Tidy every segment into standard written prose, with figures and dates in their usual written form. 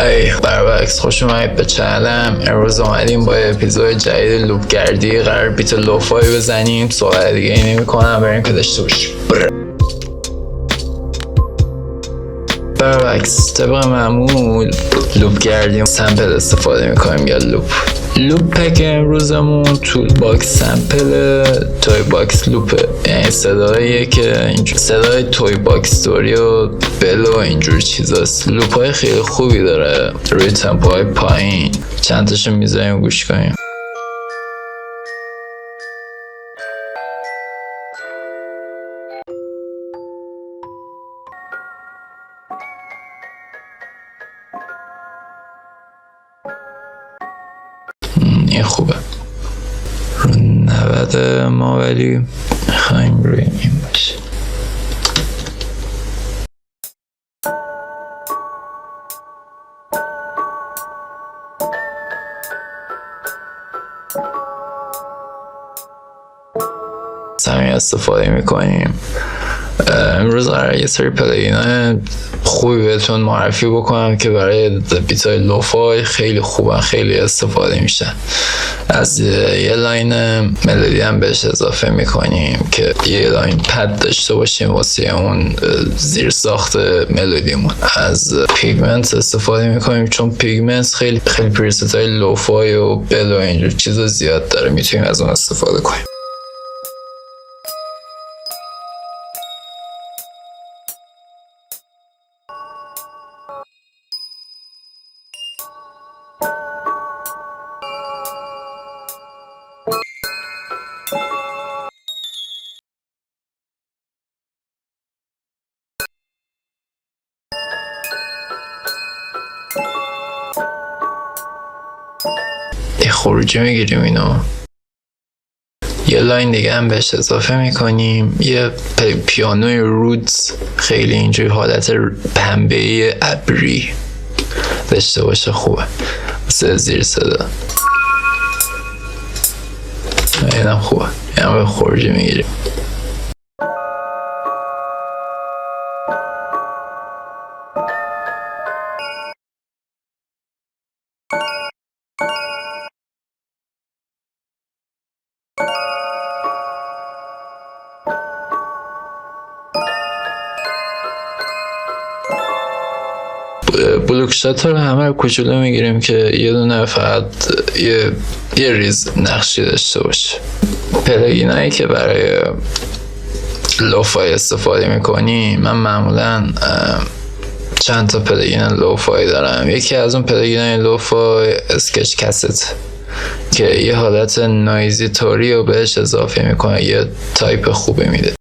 ای بروبکس، خوش اومدید به چنلم. امروز اومدیم با اپیزود جدید لوپ گردی. قرار بیت لوفای بزنیم. صحبت دیگه ای نمی کنم، بریم که داشته باشیم. بروبکس طبق معمول لوپ گردیم سمپل استفاده میکنیم یا لوپ پک امروزمون تول باکس سمپل توی باکس لوپه، یعنی صداییه که اینجور صدای توی باکس ستوری و بل و اینجور چیزاست. لوپ های خیلی خوبی داره روی تمپو های پایین. چند تاشو میذاریم گوش کنیم. این خوبه رو 90 ما، ولی میخوایم روی این باشه. همین استفاده میکنیم. امروز قراره یه سری پلاگین خوبی بهتون معرفی بکنم که برای بیتای لوفای خیلی خوبن، خیلی استفاده میشن. از یه لاین ملودی هم بهش اضافه میکنیم که یه لاین پد داشته باشیم واسه اون زیر ساخت ملودیمون. از پیگمنت استفاده میکنیم چون پیگمنت خیلی پریست های لوفای و بل و اینجور چیزا زیاد داره، میتونیم از اون استفاده کنیم. یه خروجی میگیریم اینو، یه لاین دیگه هم بهش اضافه میکنیم، یه پیانوی رودز خیلی اینجوری حالت پنبه‌ای ابری داشته باشه، خوبه واسه زیر صدا. اینم خوبه، اینم خروجی میگیریم. بلوک شات رو همه کوچولو میگیریم که یه دونه فقط یه ریز نقشی داشته باشه. پلاگین هایی که برای لوفای استفاده میکنیم، من معمولا چند تا پلاگین لوفای دارم. یکی از اون پلاگین های لوفای اسکچ کست که یه حالت نایزی توری رو بهش اضافه میکنه، یه تایپ خوبی میده.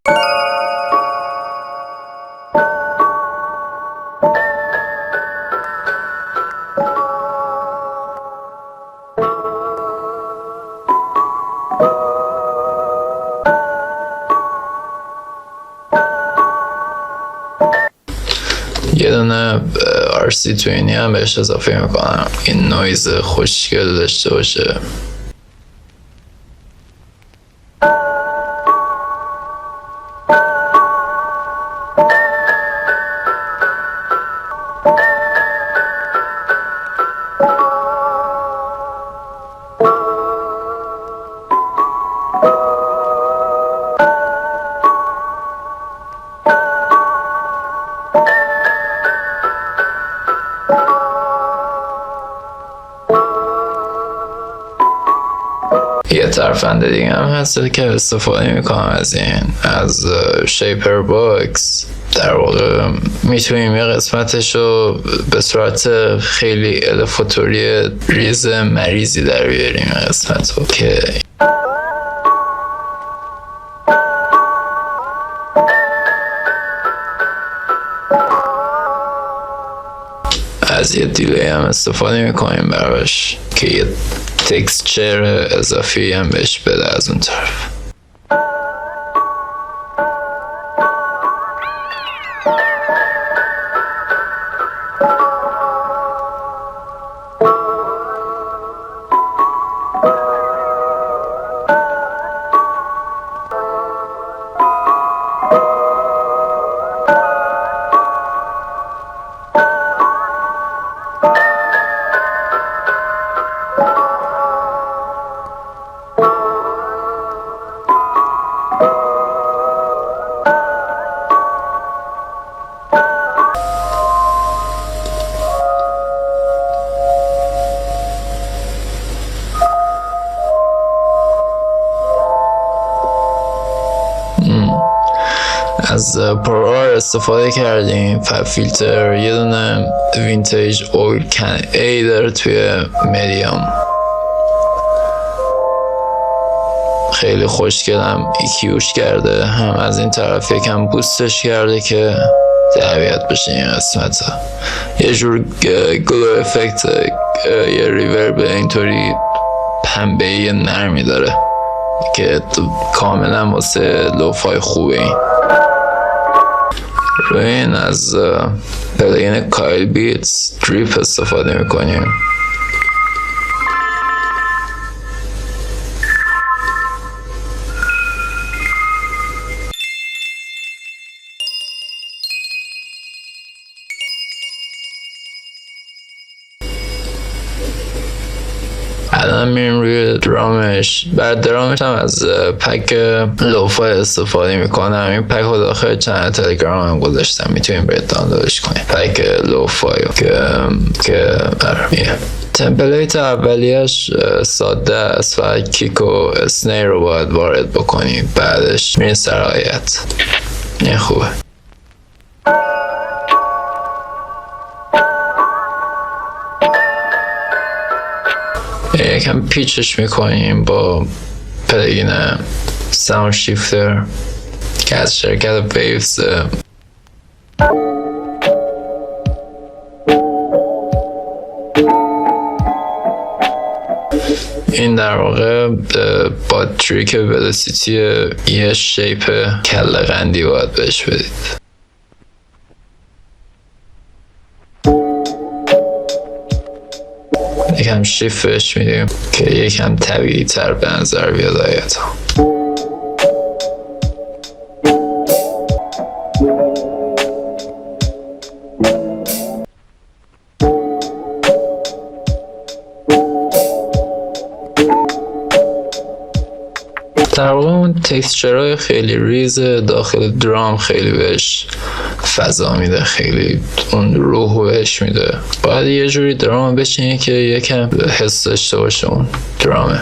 یه دونه RC توینی هم بهش اضافه میکنم، این نویز خوشگل داشته باشه. یه ترفند دیگه هم هست که استفاده میکنم از شیپر باکس. در واقع میتونیم یه قسمتش رو به صورت خیلی الفوتوری ریز مریضی در بیاریم قسمت رو که از یه دیلی هم استفاده میکنیم براش که یه تکسچر اضافی هم بهش بده از اون طرف. از قرار استفاده کردیم، فیلتر، یه دونه وینتیج اویل کن ای داره توی مدیوم، خیلی خوشگلم ایکیوش کرده، هم از این طرف یکم بوستش کرده که تقویت بشه این قسمت. یه جور گلو افکت، یه ریورب اینطوری پنبه‌ای نرمی داره که کاملا واسه لوفای خوبه. این روی این از پلاگین کایل بیتس دریپ استفاده میکنیم. الان میریم روی درامش. بعد درامش هم از پک لوفای استفاده میکنم. این پک رو داخل چنل تلگرام هم گذاشتم، میتونیم برید دانلودش کنیم. پک لوفای که تمپلیت اولیش ساده است و کیک و اسنیر رو باید وارد بکنیم، بعدش میره سرایت. این خوبه. یکم پیچش میکنیم با پلاگین ساوند شیفتر که از شرکت ویوز. این در واقع با تریک ولوسیتی یه شیپ کله قندی باید بهش بدید. یکم شیفتش میدیم که یکم طبیعی تر به نظر بیاد آیتا. در واقع اون تکسچرهای خیلی ریز داخل درام خیلی بهش فضا میده، خیلی اون روحو بهش میده. باید یه جوری درام بچینی که یکم حس داشته باشه اون درامه.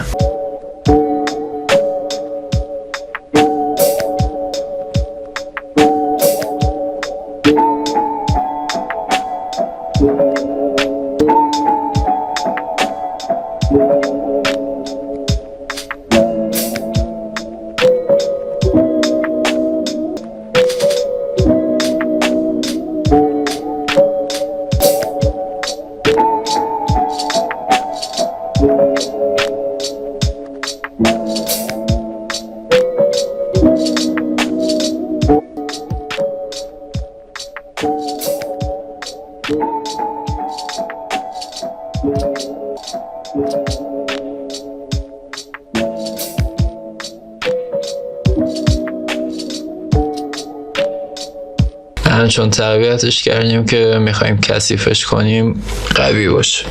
چون تربیتش کردیم که میخوایم کثیفش کنیم قوی باشه.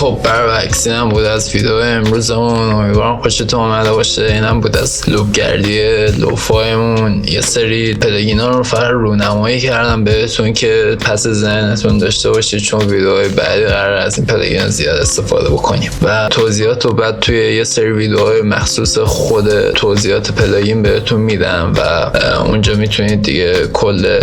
خب بروبکس اینم بود از ویدیو امروزمون. امیدوارم خوشتون اومده باشه. اینم بود از لوپ گردی لوفایمون. یه سری پلاگینا رو فقط رونمایی کردم بهتون که پس ذهنتون داشته باشید، چون ویدیوهای بعدی قرار از این پلاگینا زیاد استفاده بکنیم و توضیحات رو بعد توی یه سری ویدیوهای مخصوص خود توضیحات پلاگین بهتون میدم و اونجا میتونید دیگه کل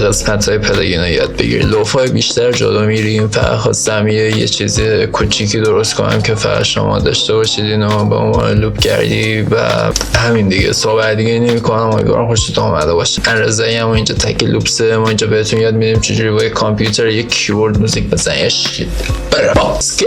قسمت‌های پلاگین رو یاد بگیرید. لوفای بیشتر جلو میریم. فقط خواستم یه چیزی کوچیکی درست کنم که فقط شما داشته باشید اینو به عنوان لوپ گردی و همین دیگه. صحبت دیگه نمی‌کنم. امیدوارم خوشتون اومده باشه. من رضایی ام. اینجا تک لوپسه. ما اینجا بهتون یاد میدیم چجوری با کامپیوتر یک کیورد موزیک بزنید. بروبکس.